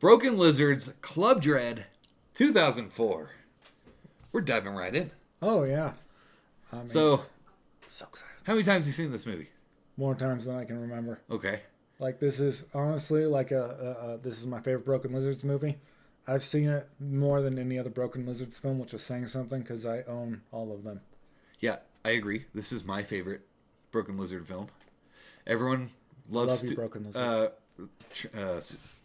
Broken Lizard's Club Dread 2004. We're diving right in. Oh, yeah. So excited. how many times have you seen this movie? More times than I can remember. Okay. Like, this is honestly like this is my favorite Broken Lizards movie. I've seen it more than any other Broken Lizards film, which is saying something because I own all of them. Yeah, I agree. This is my favorite Broken Lizard film. Everyone loves Broken Lizards.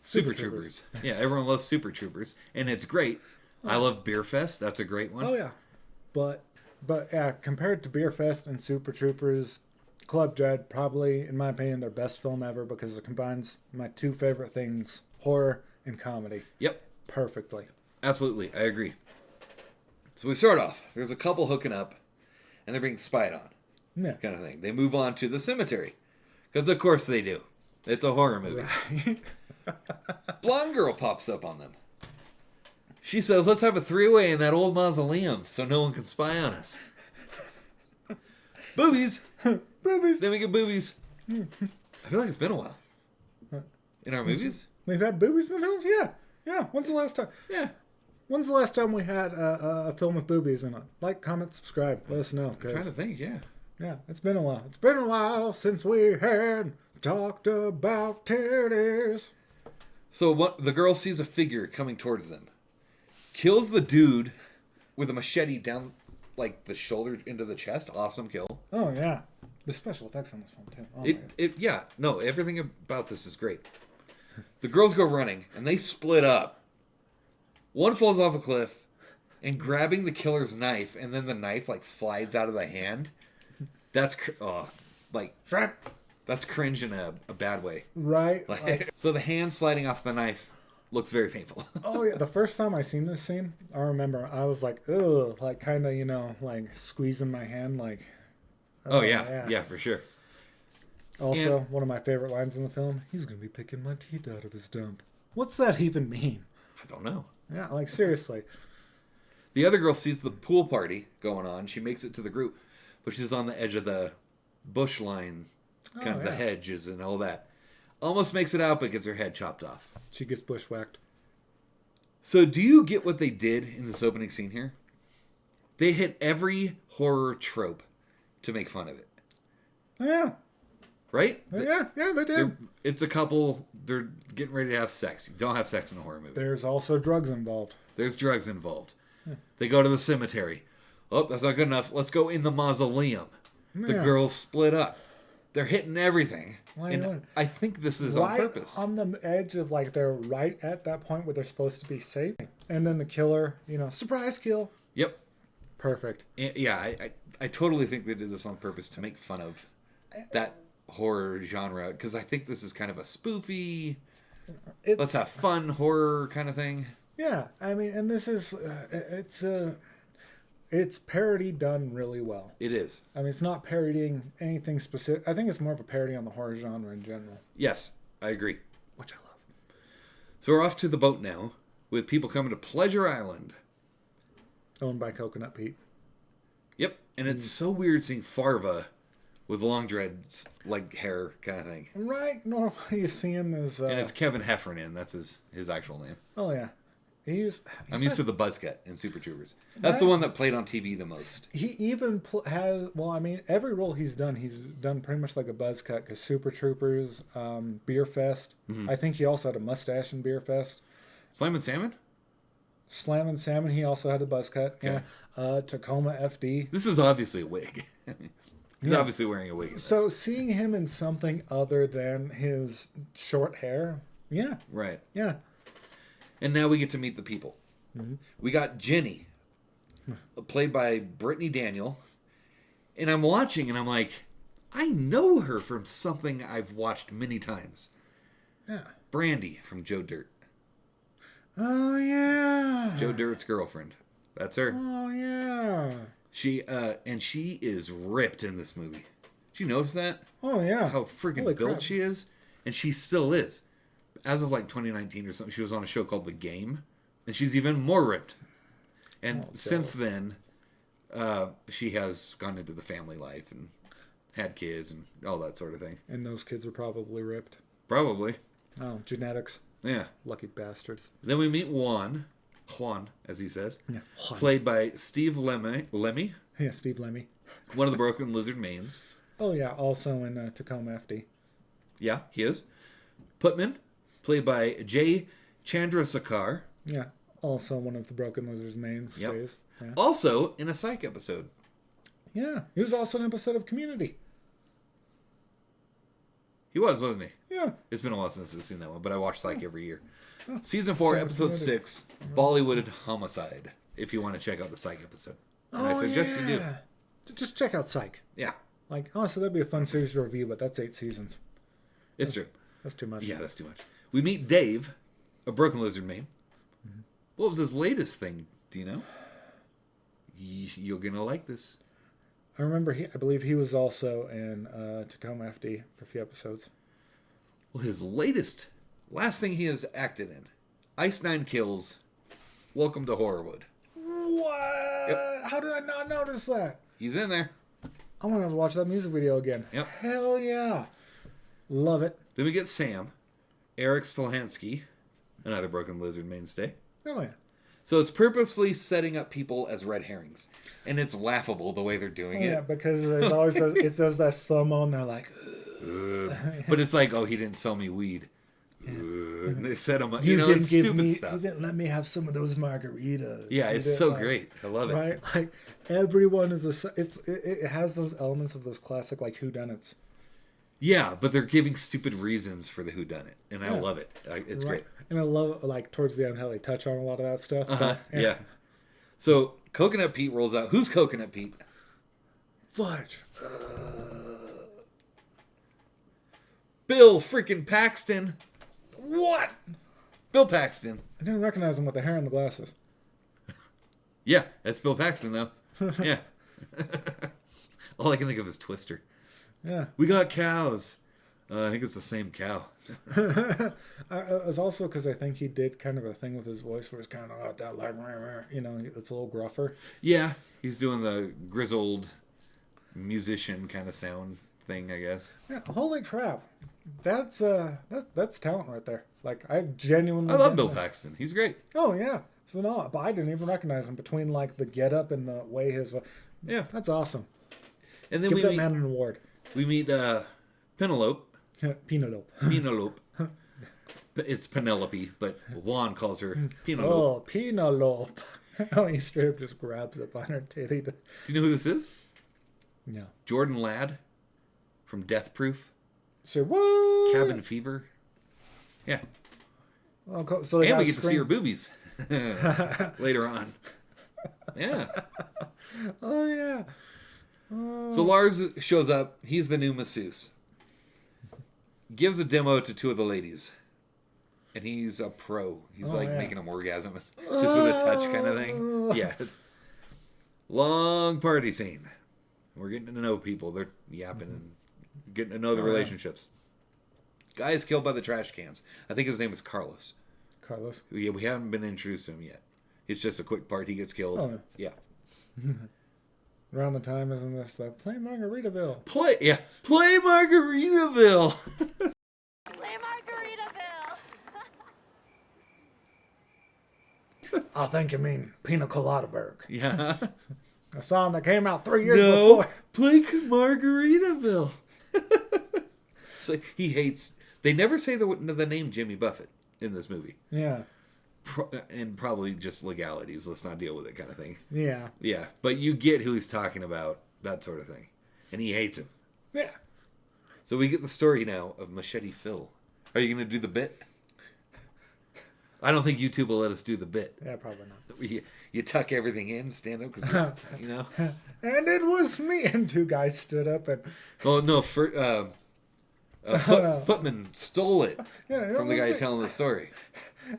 Super Troopers. Yeah, everyone loves Super Troopers, and it's great. I love Beerfest. That's a great one. Oh yeah, but yeah, compared to Beerfest and Super Troopers, Club Dread probably, in my opinion, their best film ever because it combines my two favorite things: horror and comedy. Yep. Perfectly. Absolutely, I agree. So we start off. There's a couple hooking up, and they're being spied on. Yeah. Kind of thing. They move on to the cemetery, because of course they do. It's a horror movie. Right. Blonde girl pops up on them. She says, "Let's have a three-way in that old mausoleum, so no one can spy on us." Boobies. Boobies. Then we get boobies. I feel like it's been a while. In our movies? We've had boobies in the films? Yeah. Yeah. When's the last time? Yeah. When's the last time we had a film with boobies in it? Like, comment, subscribe. Let us know. I'm trying to think, yeah. Yeah, it's been a while. It's been a while since we had talked about titties. So the girl sees a figure coming towards them. Kills the dude with a machete down, like, the shoulder into the chest. Awesome kill. Oh, yeah. The special effects on this film, too. Oh, Yeah. No, everything about this is great. The girls go running, and they split up. One falls off a cliff and grabbing the killer's knife, and then the knife, like, slides out of the hand. That's, Shrimp. that's cringe in a bad way. Right. So the hand sliding off the knife looks very painful. Oh, yeah. The first time I seen this scene, I remember I was like, ugh, like, kind of, like, squeezing my hand, like... Oh, yeah. Yeah, for sure. Also, one of my favorite lines in the film, he's going to be picking my teeth out of his dump. What's that even mean? I don't know. Yeah, like, seriously. The other girl sees the pool party going on. She makes it to the group, but she's on the edge of the bush line, kind of the hedges and all that. Almost makes it out, but gets her head chopped off. She gets bushwhacked. So do you get what they did in this opening scene here? They hit every horror trope to make fun of it. Yeah. Right? Yeah, they did. It's a couple, they're getting ready to have sex. You don't have sex in a horror movie. There's also drugs involved. There's drugs involved. They go to the cemetery. Oh, that's not good enough. Let's go in the mausoleum. The girls split up. They're hitting everything. And I think this is on purpose. On the edge of, like, they're right at that point where they're supposed to be safe. And then the killer, surprise kill. Yep. Perfect. Yeah, I totally think they did this on purpose to make fun of that horror genre. Because I think this is kind of a spoofy, let's have fun horror kind of thing. Yeah, I mean, and this is, it's parody done really well. It is. I mean, it's not parodying anything specific. I think it's more of a parody on the horror genre in general. Yes, I agree. Which I love. So we're off to the boat now, with people coming to Pleasure Island. Owned by Coconut Pete. Yep, and it's so weird seeing Farva with long dreads, like hair kind of thing. Right, normally you see him as... and it's Kevin Heffernan, that's his actual name. Oh, yeah. I'm used to the buzz cut in Super Troopers. That's the one that played on TV the most. He even has, every role he's done pretty much like a buzz cut, because Super Troopers, Beerfest. Mm-hmm. I think he also had a mustache in Beerfest. Slam and Salmon? Slam and Salmon, he also had a buzz cut. Okay. Yeah. Tacoma FD. This is obviously a wig. He's obviously wearing a wig. So seeing him in something other than his short hair, yeah. Right. Yeah. And now we get to meet the people. Mm-hmm. We got Jenny, played by Brittany Daniel. And I'm watching and I'm like, I know her from something I've watched many times. Yeah. Brandy from Joe Dirt. Oh, yeah. Joe Dirt's girlfriend. That's her. Oh, yeah. She is ripped in this movie. Did you notice that? Oh, yeah. How freaking built she is. And she still is. As of like 2019 or something, she was on a show called The Game, and she's even more ripped. And since then, she has gone into the family life and had kids and all that sort of thing. And those kids are probably ripped. Probably. Oh, genetics. Yeah. Lucky bastards. Then we meet Juan, as he says, Yeah. Juan. played by Steve Lemmy, Yeah, Steve Lemmy. one of the Broken Lizard mains. Oh, yeah, also in Tacoma FD. Yeah, he is. Putman, played by Jay Chandrasekhar. Yeah, also one of the Broken Lizard's mains. Yep. Stays. Yeah. Also in a Psych episode. Yeah, he was also an episode of Community. He was, wasn't he? Yeah. It's been a while since I've seen that one, but I watch Psych every year. Season 4, Same episode Community. 6, Bollywood Homicide, if you want to check out the Psych episode. And I suggest you do. Just check out Psych. Yeah, Like, oh, so that'd be a fun series to review, but that's 8 seasons. it's true. That's too much. Yeah, that's too much. We meet Dave, a Broken Lizard main. What was his latest thing? Do you know? You're going to like this. I remember, I believe he was also in Tacoma FD for a few episodes. Well, his last thing he has acted in, Ice 9 Kills, Welcome to Horrorwood. What? Yep. How did I not notice that? He's in there. I'm going to have to watch that music video again. Yep. Hell yeah. Love it. Then we get Sam, Eric Stolhansky, another Broken Lizard mainstay. Oh, yeah. So it's purposely setting up people as red herrings. And it's laughable the way they're doing Yeah, it. because there's always that slow-mo and they're like, But it's like, oh, he didn't sell me weed. And they set him up. you It's didn't stupid you stuff. didn't let me have some of those margaritas. Yeah, You it's didn't, so like, great. I love it. Right? Like, everyone is it has those elements of those classic, like, whodunits. Yeah, but they're giving stupid reasons for the whodunit. And I Yeah. love it. It's great. And I love, like, towards the end how they touch on a lot of that stuff. Uh-huh. Yeah. So Coconut Pete rolls out. Who's Coconut Pete? Fudge. Bill freaking Paxton. What? Bill Paxton. I didn't recognize him with the hair and the glasses. Yeah, that's Bill Paxton, though. Yeah. All I can think of is Twister. Yeah. We got cows. I think it's the same cow. It's also because I think he did kind of a thing with his voice where it's kind of like that, like, you know, it's a little gruffer. Yeah, he's doing the grizzled musician kind of sound thing, I guess. Yeah, holy crap. That's talent right there. Like, I genuinely I love didn't Bill know. Paxton. He's great. Oh, yeah. Phenomenal. But I didn't even recognize him between, like, the get-up and the way his... Yeah. That's awesome. And then Give that we man an award. meet Penelope. Penelope. Penelope. It's Penelope, but Juan calls her Penelope. Oh, Penelope. Oh, he straight up just grabs up on her titty. Do you know who this is? No. Jordan Ladd from Death Proof. So, what? Cabin Fever. Yeah. Oh, cool. So they And got we a get to see string- her boobies later on. Yeah. Oh, yeah. So Lars shows up. He's the new masseuse. Gives a demo to two of the ladies. And he's a pro. He's yeah. making them orgasm just with a touch kind of thing. Yeah. Long party scene. We're getting to know people. They're yapping and getting to know the relationships. Guy is killed by the trash cans. I think his name is Carlos. Carlos. Yeah, we haven't been introduced to him yet. It's just a quick part. He gets killed. Oh, yeah. Around the time, isn't this the Play Margaritaville? Play Margaritaville. Play Margaritaville. I think you mean Pina Coladaberg. Yeah. A song that came out 3 years No, before. play Margaritaville. So he hates. They never say the name Jimmy Buffett in this movie, Yeah. and probably just legalities. Let's not deal with it, kind of thing. Yeah. Yeah, but you get who he's talking about, that sort of thing, and he hates him. Yeah. So we get the story now of Machete Phil. Are you going to do the bit? I don't think YouTube will let us do the bit. Yeah, probably not. You tuck everything in, stand up, because you know. And it was me. And two guys stood up and... Oh no! Putman stole it Yeah, it from the was guy me. telling the story.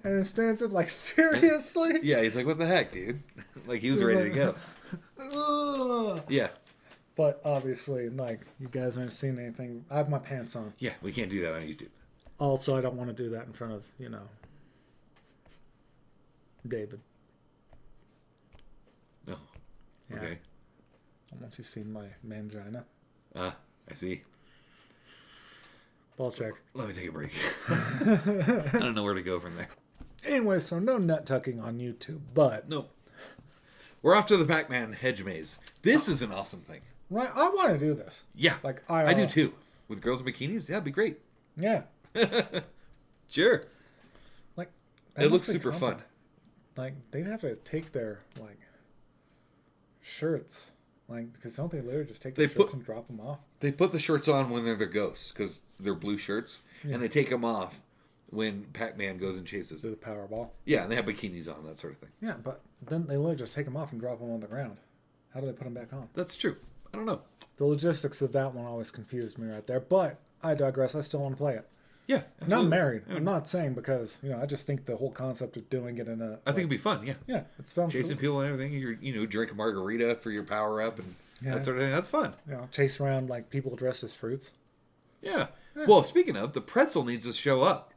And it stands up like, seriously? Yeah, he's like, "What the heck, dude?" Like he was ready to go. Ugh. Yeah, But obviously, like, you guys aren't seeing anything. I have my pants on. yeah, we can't do that on YouTube. Also, I don't want to do that in front of, you know, David. Oh, Yeah. okay. Once you've seen my mangina. I see. Ball check. Let me take a break. I don't know where to go from there. Anyway, so no nut tucking on YouTube, but Nope. We're off to the Pac-Man hedge maze. This is an awesome thing. right, I want to do this. Yeah. Like I do too. With girls in bikinis, yeah, it'd be great. Yeah, Sure. like It looks super fun. Like they'd have to take their like shirts, like because don't they literally just take their shirts and drop them off? They put the shirts on when they're the ghosts because they're blue shirts, Yeah. and they take them off when Pac-Man goes and chases Do them. the Powerball. Yeah, and they have bikinis on, that sort of thing. Yeah, but then they literally just take them off and drop them on the ground. How do they put them back on? That's true. I don't know. The logistics of that one always confused me right there. But I digress. I still want to play it. Yeah, I'm absolutely. not married. I'm not saying because I just think the whole concept of doing it in a. I think it'd be fun. Yeah, Yeah, it's fun. chasing people and everything. Drink a margarita for your power up and Yeah. that sort of thing. That's fun. Chase around like people dressed as fruits. Yeah. Well, speaking of, the pretzel needs to show up,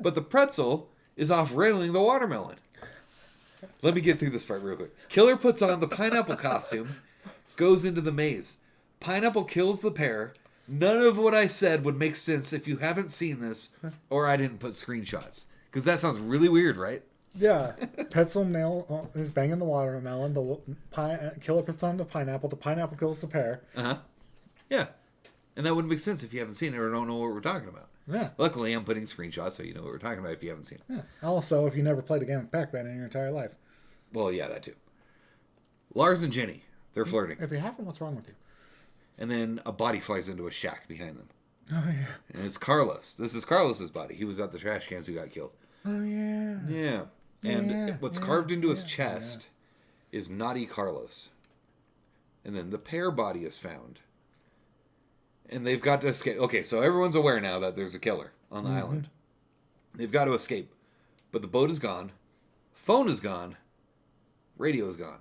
but the pretzel is off railing the watermelon. Let me get through this part real quick. Killer puts on the pineapple costume, goes into the maze. Pineapple kills the pear. None of what I said would make sense if you haven't seen this or I didn't put screenshots. Because that sounds really weird, right? Yeah, Pretzel nail is banging the watermelon. The killer puts on the pineapple. The pineapple kills the pear. Uh-huh. Yeah. And that wouldn't make sense if you haven't seen it or don't know what we're talking about. Yeah. Luckily, I'm putting screenshots so you know what we're talking about if you haven't seen it. Yeah. Also, if you never played a game of Pac-Man in your entire life. Well, yeah, that too. Lars and Jenny, they're flirting. If you haven't, what's wrong with you? And then a body flies into a shack behind them. Oh, yeah. And it's Carlos. This is Carlos's body. He was at the trash cans who got killed. Oh, yeah. Yeah. And Yeah, what's yeah, carved into his yeah, chest is Naughty Carlos. And then the pear body is found. And they've got to escape. Okay, so everyone's aware now that there's a killer on the island. They've got to escape. But the boat is gone. Phone is gone. Radio is gone.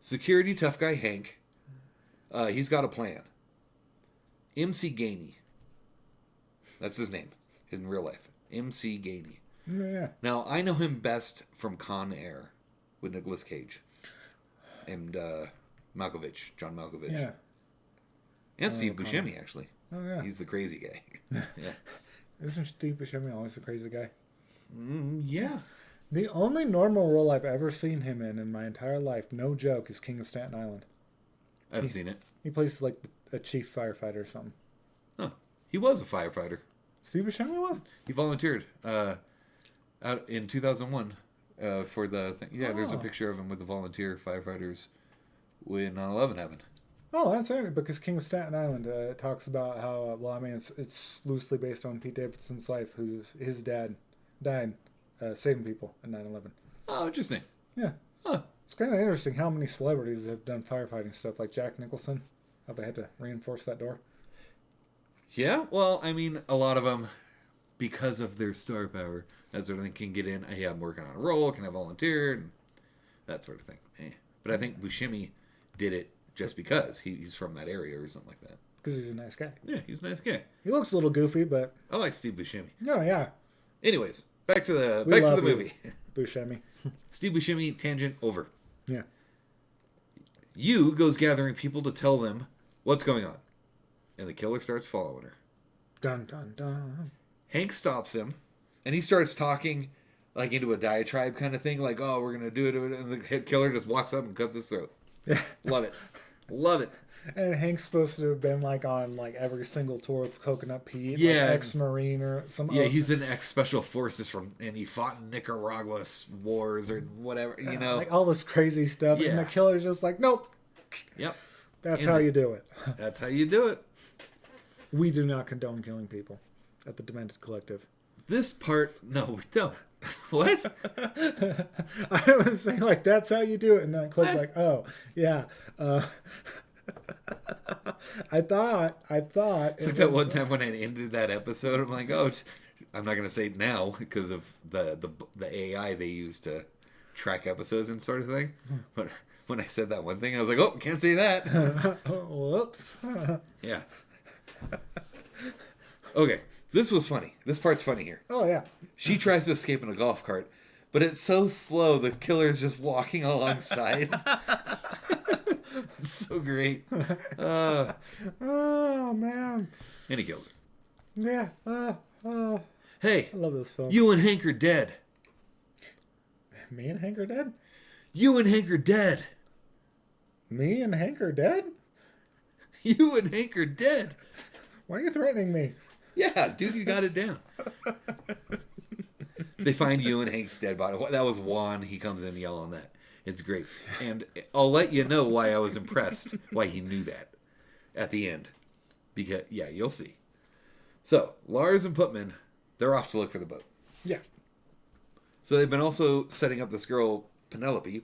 Security tough guy Hank, he's got a plan. MC Gainey. That's his name in real life. MC Gainey. Yeah. Now, I know him best from Con Air with Nicolas Cage and Malkovich, John Malkovich. Yeah. And Steve Buscemi, actually. Oh, yeah. He's the crazy guy. Yeah. Isn't Steve Buscemi always the crazy guy? Yeah. The only normal role I've ever seen him in my entire life, no joke, is King of Staten Island. I haven't seen it. He plays like a chief firefighter or something. Oh, he was a firefighter. Steve Buscemi was? He volunteered out in 2001 for the thing. Yeah, there's a Oh. picture of him with the volunteer firefighters when 9/11 happened. Oh, that's right, because King of Staten Island talks about how, it's loosely based on Pete Davidson's life, his dad died saving people in 9/11. Oh, interesting. Yeah. Huh. It's kind of interesting how many celebrities have done firefighting stuff, like Jack Nicholson, how they had to reinforce that door. Yeah, well, I mean, a lot of them, because of their star power, that sort of thing, can get in. Hey, I'm working on a role, can I volunteer? And that sort of thing. But I think Buscemi did it just because he's from that area or something like that. Because he's a nice guy. Yeah, he's a nice guy. He looks a little goofy, but... I like Steve Buscemi. Oh, yeah. Anyways, back to the We love you, movie. Buscemi. Steve Buscemi, tangent over. Yeah. Yu goes gathering people to tell them what's going on. And the killer starts following her. Dun, dun, dun. Hank stops him, and he starts talking like into a diatribe kind of thing, like, oh, we're going to do it. And the killer just walks up and cuts his throat. Yeah. Love it. Love it. And Hank's supposed to have been like on like every single tour of Coconut Pete, Yeah. like ex-Marine or some. Yeah, he's an ex-special forces and he fought in Nicaragua wars or whatever, you know. like all this crazy stuff, and the Yeah. killer's just like, nope, Yep. that's And how you do it. That's how you do it. We do not condone killing people at the Demented Collective. This part, no, we don't. What? I was saying like that's how you do it, and then Cliff's like, oh yeah. I thought It's like that one time when I ended that episode, I'm like, oh, I'm not going to say it now because of the AI they use to track episodes and sort of thing. But when I said that one thing, I was like, oh, can't say that. Whoops. Yeah. Okay, this was funny. This part's funny here. Oh yeah. She tries to escape in a golf cart, but it's so slow, the killer's just walking alongside. It's so great. Oh man. And he kills her. Yeah. Hey, I love this film. you and Hank are dead. Me and Hank are dead? You and Hank are dead. Me and Hank are dead? You and Hank are dead. Why are you threatening me? Yeah, dude, you got it down. They find you and Hank's dead body. That was Juan. He comes in yelling that. It's great. And I'll let you know why I was impressed, why he knew that at the end. Because, yeah, you'll see. So, Lars and Putman, they're off to look for the boat. Yeah. So they've been also setting up this girl, Penelope,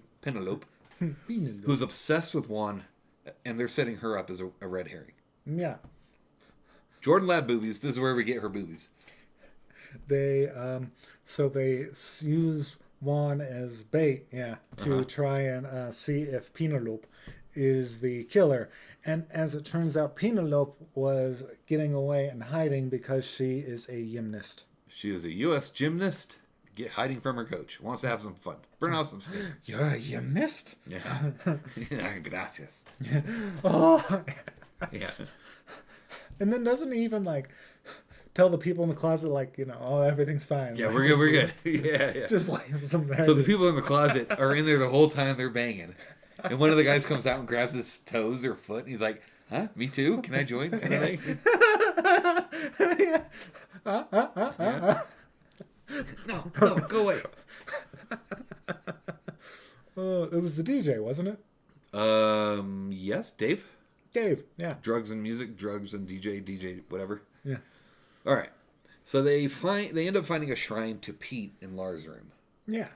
who's obsessed with Juan, and they're setting her up as a red herring. Yeah. Jordan Ladd boobies. This is where we get her boobies. They use Juan as bait, to try and see if Penelope is the killer. And as it turns out, Penelope was getting away and hiding because she is a gymnast. She is a U.S. gymnast, hiding from her coach. Wants to have some fun. Burn out some steam. You're a gymnast? Yeah. Gracias. Oh. Yeah. And then doesn't he even tell the people in the closet oh, everything's fine. Yeah, we're good. Yeah. Just some. So the people in the closet are in there the whole time they're banging. And one of the guys comes out and grabs his toes or foot, and he's like, "Huh? Me too? Can I join?" Kind of thing. Yeah. No, go away. It was the DJ, wasn't it? Yes, Dave. Dave, yeah. Drugs and music, drugs and DJ, whatever. Yeah. All right. So they end up finding a shrine to Pete in Lars' room. Yeah.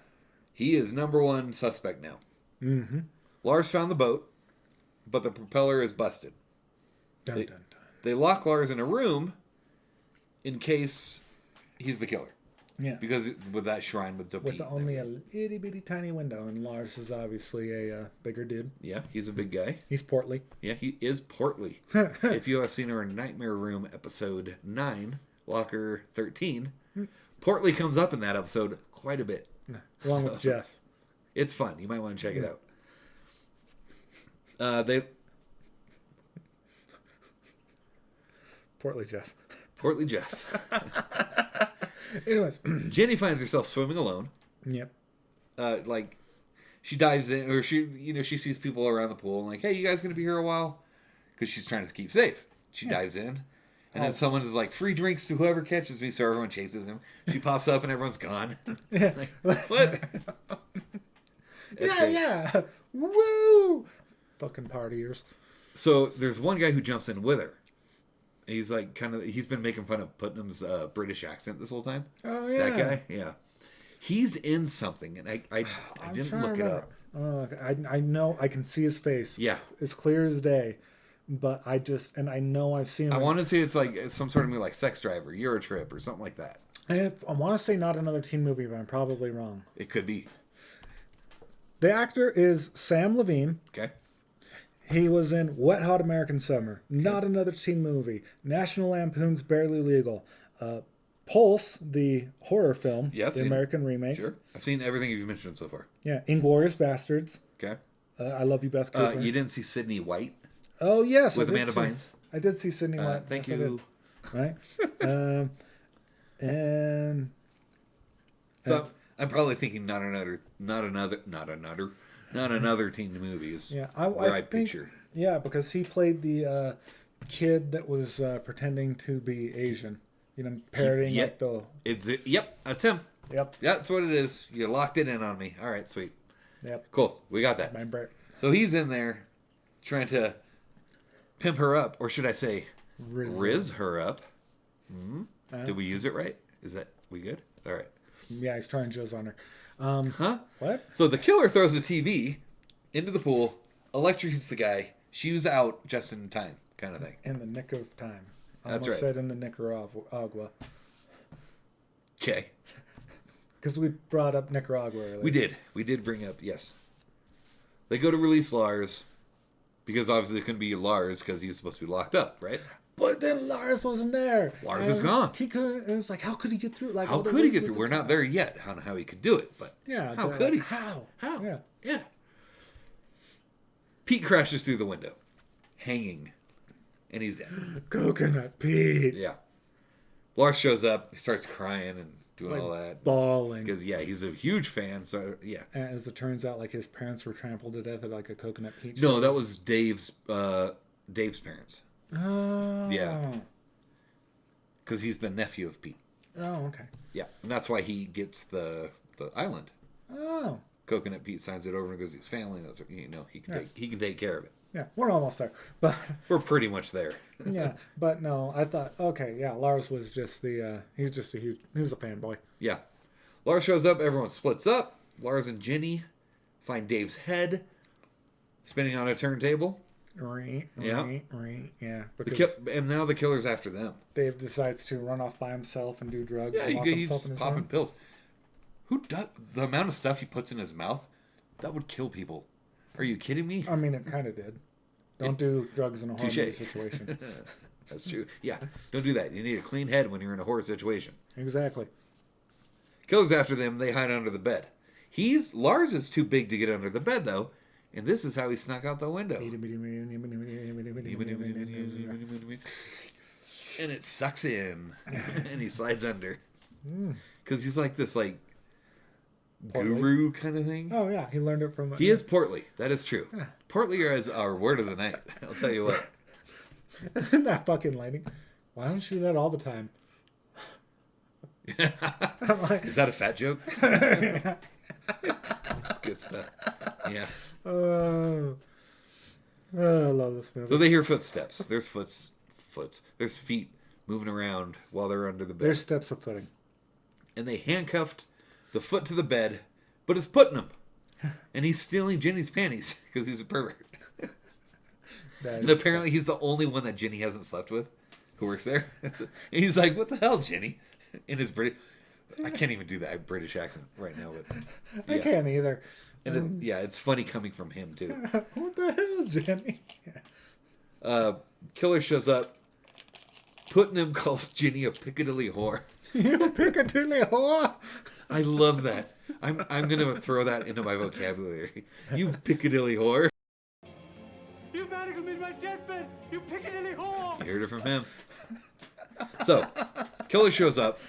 He is number one suspect now. Mm-hmm. Lars found the boat, but the propeller is busted. Dun, dun, dun. They lock Lars in a room in case he's the killer. Yeah. Because with that shrine with Pete. Only a itty bitty tiny window, and Lars is obviously a bigger dude. Yeah, he's a big guy. He's portly. Yeah, he is portly. If you have seen our Nightmare Room episode 9, Locker 13, portly comes up in that episode quite a bit. Along with Jeff. It's fun. You might want to check it out. Portly Jeff. Portly Jeff. Anyways. Jenny finds herself swimming alone. Yep. She dives in, or she sees people around the pool and hey, you guys gonna be here a while? Because she's trying to keep safe. She dives in, and then someone is free drinks to whoever catches me, so everyone chases him. She pops up and everyone's gone. What? Yeah. Woo! Fucking partiers. So there's one guy who jumps in with her. He's he's been making fun of Putnam's British accent this whole time. Oh, yeah. That guy? Yeah. He's in something, and I didn't look it up. I know, I can see his face. Yeah. As clear as day. But I know I've seen him. I want to say it's some sort of movie Sex Drive or Eurotrip or something like that. I want to say not another teen movie, but I'm probably wrong. It could be. The actor is Sam Levine. Okay. He was in Wet Hot American Summer, Not Another Teen Movie, National Lampoon's Barely Legal, Pulse, the horror film, the American remake. Sure. I've seen everything you've mentioned so far. Yeah, Inglourious Bastards. Okay. I Love You, Beth Cooper. You didn't see Sydney White? Oh, yes. With Amanda Bynes? I did see Sydney White. Thank yes, you. Right? And... So I'm probably thinking not another teen movie is where I picture. Yeah, because he played the kid that was pretending to be Asian. Parodying Yep, that's him. Yep. That's what it is. You locked it in on me. All right, sweet. Yep. Cool. We got that. So he's in there trying to pimp her up, or should I say riz her up. Did we use it right? Is that we good? All right. Yeah, he's trying jizz on her. Huh? What? So the killer throws a TV into the pool, electrocutes the guy. She was out just in time, kind of thing. In the nick of time. That's almost right. said in the Nicaragua. Okay. Because we brought up Nicaragua earlier. We did. We did bring up, yes. They go to release Lars, because obviously it couldn't be Lars because he was supposed to be locked up, right? But then Lars wasn't there. Lars is gone. He couldn't. It was how could he get through? How could he get through? We're not there yet on how he could do it, but how could he? How? Yeah. Pete crashes through the window, hanging, and he's dead. Coconut Pete. Yeah. Lars shows up. He starts crying and doing Like all that. bawling. Because, yeah, he's a huge fan. So, yeah. And as it turns out, like his parents were trampled to death at like a coconut peach. No, that was Dave's parents. Oh. Yeah. Because he's the nephew of Pete. Oh, okay. Yeah. And that's why he gets the island. Oh. Coconut Pete signs it over because he's family. That's what, he can take care of it. Yeah, we're almost there. But We're pretty much there. yeah, but no, I thought, okay, yeah, Lars was just he was a fanboy. Yeah. Lars shows up. Everyone splits up. Lars and Ginny find Dave's head spinning on a turntable. Yeah. And now the killer's after them. Dave decides to run off by himself and do drugs. Yeah, and lock he's himself in his popping room. pills. Who does the amount of stuff he puts in his mouth? That would kill people. Are you kidding me? I mean, it kind of did. Don't do drugs in a horror movie Touche. situation. That's true. Yeah, don't do that. You need a clean head when you're in a horror situation. Exactly. Killer's after them. They hide under the bed. Lars is too big to get under the bed though, and this is how he snuck out the window. And it sucks in, and he slides under because he's like this guru kind of thing. Oh yeah, he learned it from. He is portly. That is true. Portly is our word of the night. I'll tell you what. That fucking lighting. Why don't you do that all the time? Is that a fat joke? That's good stuff. Yeah. I love this movie. So they hear footsteps. There's There's feet moving around while they're under the bed. There's steps of footing. And they handcuffed the foot to the bed, but it's Putnam. And he's stealing Ginny's panties because he's a pervert. And apparently he's the only one that Ginny hasn't slept with who works there. And he's like, what the hell, Ginny? In his British... I can't even do that British accent right now. But I can't either. And it's funny coming from him, too. What the hell, Jenny? Killer shows up. Putnam calls Ginny a Piccadilly whore. You Piccadilly whore? I love that. I'm going to throw that into my vocabulary. You Piccadilly whore. You manacled me in my deathbed! You Piccadilly whore! You heard it from him. So, Killer shows up.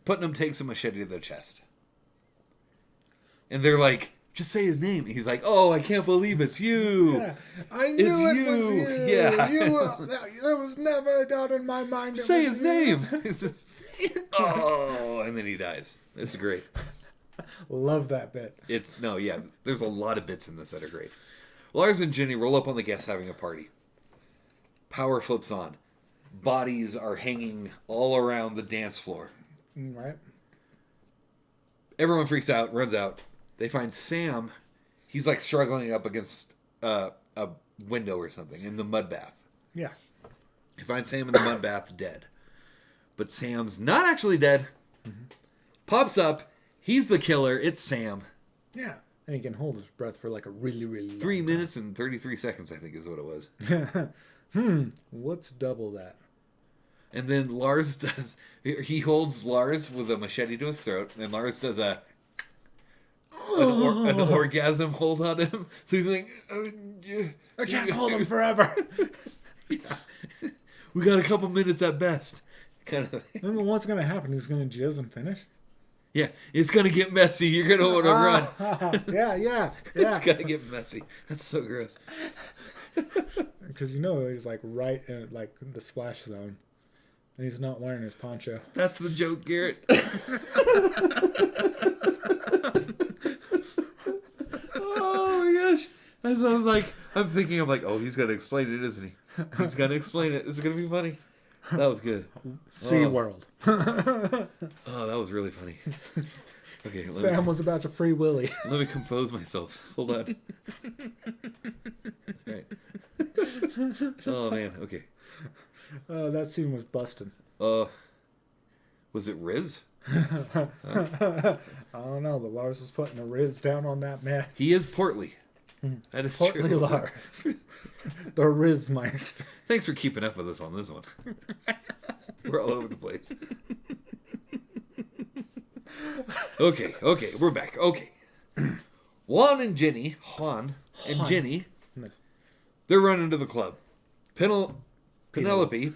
Putnam takes a machete to their chest. And they're like, just say his name. He's like, oh, I can't believe it's you. Yeah, I knew It's it was you. you. Yeah. There was never a doubt in my mind. It Say was his you. name. Oh, and then he dies. It's great. Love that bit. There's a lot of bits in this that are great. Lars and Ginny roll up on the guests having a party. Power flips on. Bodies are hanging all around the dance floor. Right. Everyone freaks out, runs out. They find Sam. He's like struggling up against a window or something in the mud bath. Yeah. They find Sam in the mud bath dead. But Sam's not actually dead. Mm-hmm. Pops up. He's the killer. It's Sam. Yeah. And he can hold his breath for like a really, really long 3 minutes and 33 seconds, I think, is what it was. What's double that? And then Lars does... He holds Lars with a machete to his throat. And Lars does an orgasm hold on him. So he's like... I can't hold him forever. Yeah. We got a couple minutes at best. Kind of thing. Then what's going to happen? He's going to jizz and finish? Yeah, it's going to get messy. You're going to want to run. Yeah. It's going to get messy. That's so gross. Because he's like right in like the splash zone. And he's not wearing his poncho. That's the joke, Garrett. Oh my gosh. As I was like, I'm thinking, oh, he's going to explain it, isn't he? He's going to explain it. It's going to be funny. That was good. SeaWorld. Oh, that was really funny. Okay, Sam was about to free Willy. Let me compose myself. Hold on. All right. Oh, man. Okay. That scene was busting. Was it Riz? I don't know, but Lars was putting a Riz down on that man. He is portly. That is Portly true. Lars. The Rizmeister. Thanks for keeping up with us on this one. We're all over the place. Okay, we're back. Okay. Juan and Ginny, they're running to the club. Penelope,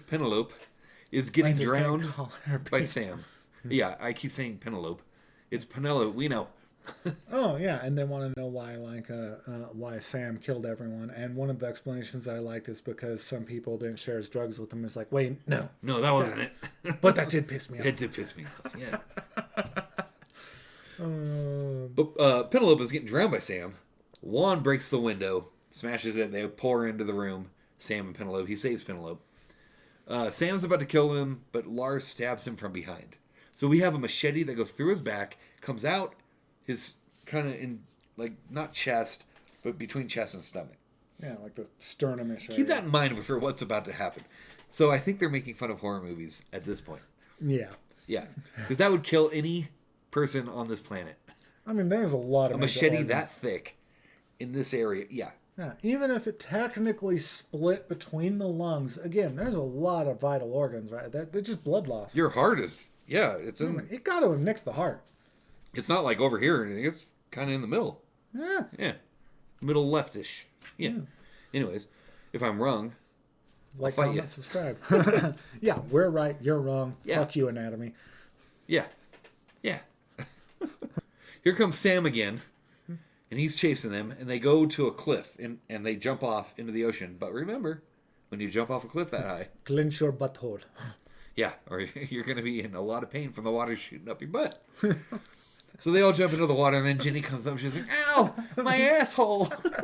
is getting I just can't drowned call her by Pete. Sam. Yeah, I keep saying Penelope. It's Penelope. We know. Oh yeah, and they want to know why Sam killed everyone. And one of the explanations I liked is because some people didn't share his drugs with him. It's like, wait, no, No, that wasn't it. but that did piss me off. It did piss me off. Yeah. Uh, But Penelope is getting drowned by Sam. Juan breaks the window, smashes it. They pour into the room. Sam and Penelope. He saves Penelope. Sam's about to kill him, but Lars stabs him from behind. So we have a machete that goes through his back, comes out his kind of in, like, not chest, but between chest and stomach. yeah, like the sternumish. Keep that in mind for what's about to happen. So I think they're making fun of horror movies at this point. Yeah, Yeah. Because that would kill any person on this planet. I mean, there's a lot of A machete organs. that thick in this area. Yeah. Yeah, even if it technically split between the lungs, again, there's a lot of vital organs, right? They're just blood loss. Your heart is, yeah, it's I in. mean, it got to have nicked the heart. It's not like over here or anything. It's kind of in the middle. Yeah. Yeah. Middle leftish. Yeah. Anyways, if I'm wrong, Like, fight comment, ya. subscribe. Yeah, we're right, you're wrong. Yeah. Fuck you, anatomy. yeah. Yeah. Here comes Sam again, and he's chasing them, and they go to a cliff, and they jump off into the ocean. But remember, when you jump off a cliff that high, Clench your butthole. yeah, or you're going to be in a lot of pain from the water shooting up your butt. So they all jump into the water, and then Jenny comes up, and she's like, ow, my asshole. Did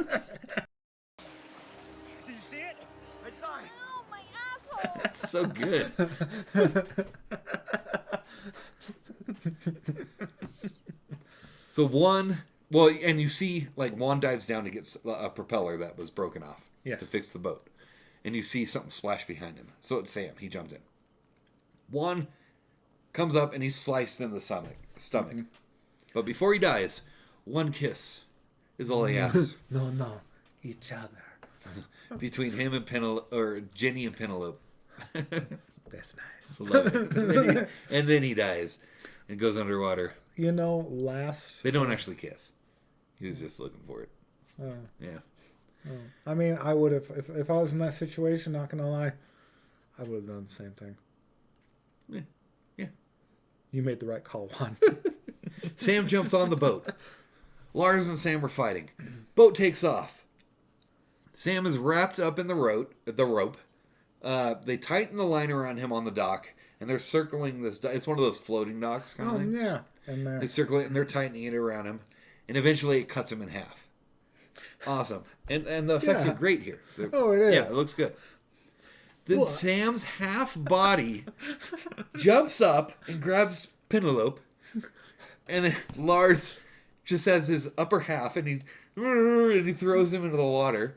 you see it? I saw it. Oh, my asshole! That's so good. So and you see, like, Juan dives down to get a propeller that was broken off Yes. to fix the boat. And you see something splash behind him. So it's Sam. He jumped in. Juan comes up, and he's sliced in the stomach. But before he dies, one kiss is all he asks No, each other. between him and Jenny and Penelope. That's nice. Love it. And then he dies and goes underwater. You know, last... They don't actually kiss. He was just looking for it. Oh. Yeah. I mean, I would have... If I was in that situation, not going to lie, I would have done the same thing. Yeah. You made the right call, Juan. Sam jumps on the boat. Lars and Sam are fighting. Boat takes off. Sam is wrapped up in the rope. They tighten the line around him on the dock, and they're circling this. It's one of those floating docks kind of thing. Yeah. And They circle it, and they're tightening it around him, and eventually it cuts him in half. Awesome, and the effects Yeah. are great here. Oh, it is. Yeah, it looks good. Then Well, Sam's half body jumps up and grabs Penelope, and then Lars just has his upper half, and he throws him into the water.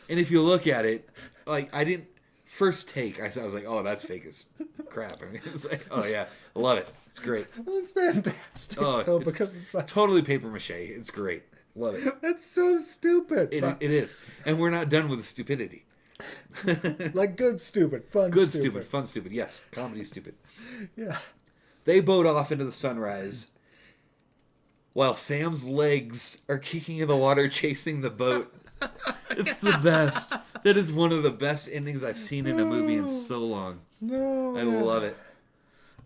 And if you look at it, like, I didn't first take, I was like, oh, that's fake as crap. I mean, it's like, oh yeah, I love it. It's great. It's fantastic. Oh, though, it's because it's like, totally paper mache. It's great. Love it. it's so stupid. It is, and we're not done with the stupidity. Like good stupid, fun Good stupid. stupid, fun stupid. Yes, comedy stupid. Yeah. They boat off into the sunrise while Sam's legs are kicking in the water chasing the boat. It's the best. That is one of the best endings I've seen in a movie in so long. No. I love it.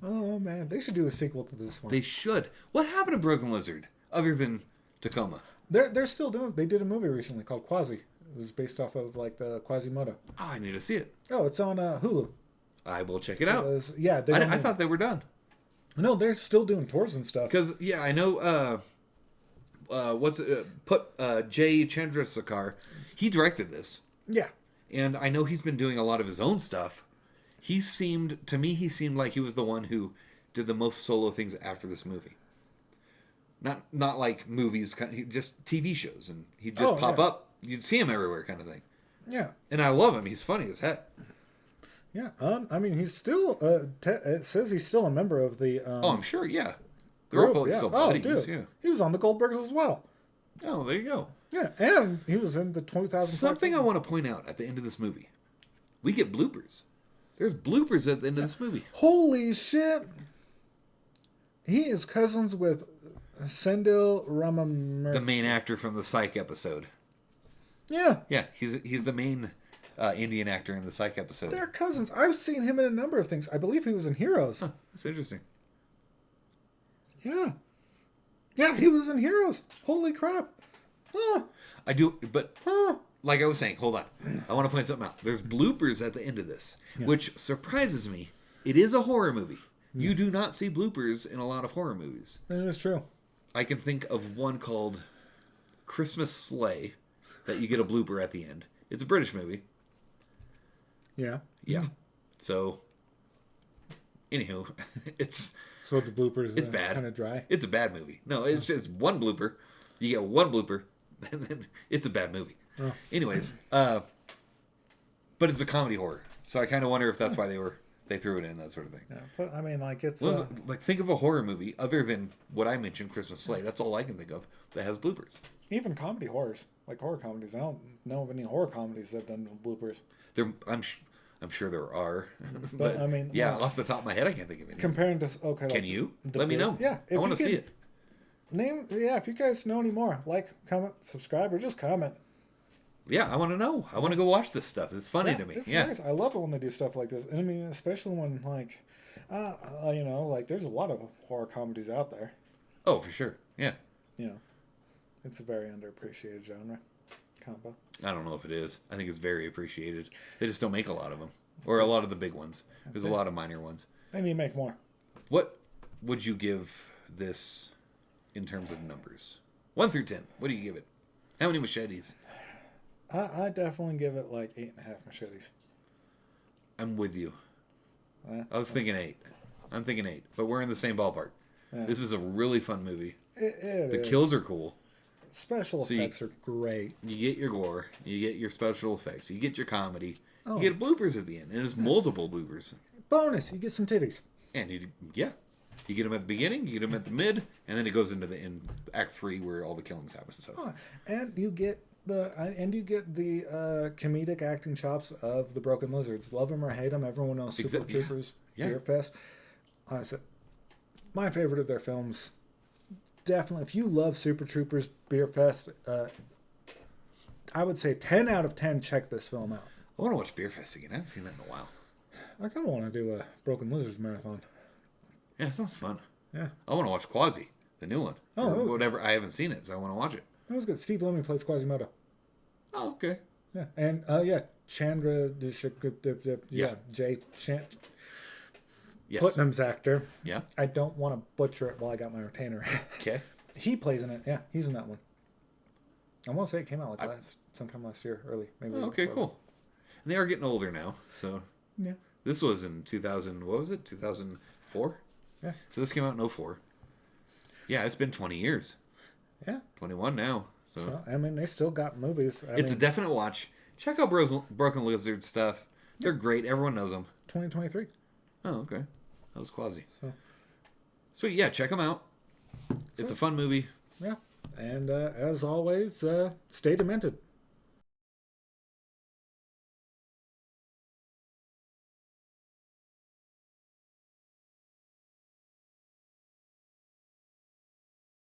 Oh man, they should do a sequel to this one. They should. What happened to Broken Lizard other than Tacoma? They're still doing. They did a movie recently called Quasi. It was based off of like the Quasimodo. Oh, I need to see it. Oh, it's on Hulu. I will check it out. Yeah, they I thought they were done. No, they're still doing tours and stuff. Because, yeah, I know, Jay Chandrasekhar, he directed this. Yeah. And I know he's been doing a lot of his own stuff. He seemed like he was the one who did the most solo things after this movie. Not like movies, just TV shows. And he'd just pop up. You'd see him everywhere kind of thing. Yeah. And I love him. He's funny as heck. Yeah. I mean, he's still. It says he's still a member of the. Oh, I'm sure, yeah. They're all group. Yeah. still Oh, buddies. dude. Yeah. He was on the Goldbergs as well. Oh, there you go. Yeah, and he was in the 2000. Something I want to point out at the end of this movie. We get bloopers. There's bloopers at the end of this movie. Holy shit! He is cousins with Sendil Ramamurthy. The main actor from the Psych episode. Yeah. Yeah, he's the main Indian actor in the Psych episode. They're cousins. I've seen him in a number of things. I believe he was in Heroes. Huh, that's interesting. Yeah. Yeah, he was in Heroes. Holy crap. Huh. I do, but Huh. like I was saying, hold on. I want to point something out. There's bloopers at the end of this, which surprises me. It is a horror movie. You do not see bloopers in a lot of horror movies. That is true. I can think of one called Christmas Sleigh that you get a blooper at the end. It's a British movie. Yeah. Yeah. So, anywho, it's So the bloopers it's bad. kind of dry. It's a bad movie. No, it's just one blooper. You get one blooper, and then it's a bad movie. Oh. Anyways, but it's a comedy horror, so I kind of wonder if that's why they threw it in, that sort of thing. Yeah, but I mean, like it's Like, think of a horror movie other than what I mentioned, Christmas Sleigh. That's all I can think of that has bloopers. even comedy horrors, like horror comedies. I don't know of any horror comedies that have done bloopers. I'm sure there are, But, I mean, yeah, like, off the top of my head, I can't think of any. Comparing to Can like, you the let me big- know? Yeah, I want to see it. If you guys know any more, like, comment, subscribe, or just comment. Yeah, I want to know. I want to go watch this stuff. It's funny to me. It's Yeah. nice. I love it when they do stuff like this. And I mean, especially when like, like there's a lot of horror comedies out there. Oh, for sure. Yeah. You know, it's a very underappreciated genre. Combo. I don't know if it is. I think it's very appreciated. They just don't make a lot of them, or a lot of the big ones. There's a lot of minor ones. They need to make more. What would you give this in terms of numbers? 1 through 10. What do you give it? How many machetes? I definitely give it like 8.5 machetes. I'm with you. Yeah. I was thinking 8. I'm thinking 8, but we're in the same ballpark. Yeah. This is a really fun movie. It The is. kills are cool. Special So you- effects are great. You get your gore, you get your special effects, you get your comedy, Oh. you get bloopers at the end, and it's multiple bloopers. Bonus, you get some titties. And you get them at the beginning, you get them at the mid, and then it goes into the in Act 3 where all the killings happen. So Oh, and you get the comedic acting chops of the Broken Lizards. Love them or hate them, everyone knows Super Exactly. Troopers, Yeah. Beerfest. Honestly, my favorite of their films. Definitely, if you love Super Troopers, Beerfest, I would say 10 out of 10. Check this film out. I want to watch Beerfest again. I haven't seen that in a while. I kind of want to do a Broken Lizards marathon. Yeah, it sounds fun. Yeah, I want to watch Quasi, the new one. Oh, Or oh. whatever. I haven't seen it, so I want to watch it. that was good. Steve Lemmy plays Quasimodo. Oh, okay. Yeah, and Chandra, Yeah. Jay Yes. Putnam's actor. Yeah. I don't want to butcher it while I got my retainer. Okay. He plays in it. Yeah, he's in that one. I want to say it came out like sometime last year, early. Maybe. Oh, okay, cool. And they are getting older now, so Yeah. this was in 2000. What was it? 2004. Yeah. So this came out in 2004. Yeah, it's been 20 years. Yeah. 21 now. So, So, I mean, they still got movies. it's a definite watch. Check out Broken Lizard stuff. They're great. Everyone knows them. 2023. Oh, okay. That was Quasi. So, Sweet. Yeah, check them out. It's a fun movie. yeah. And as always, stay demented.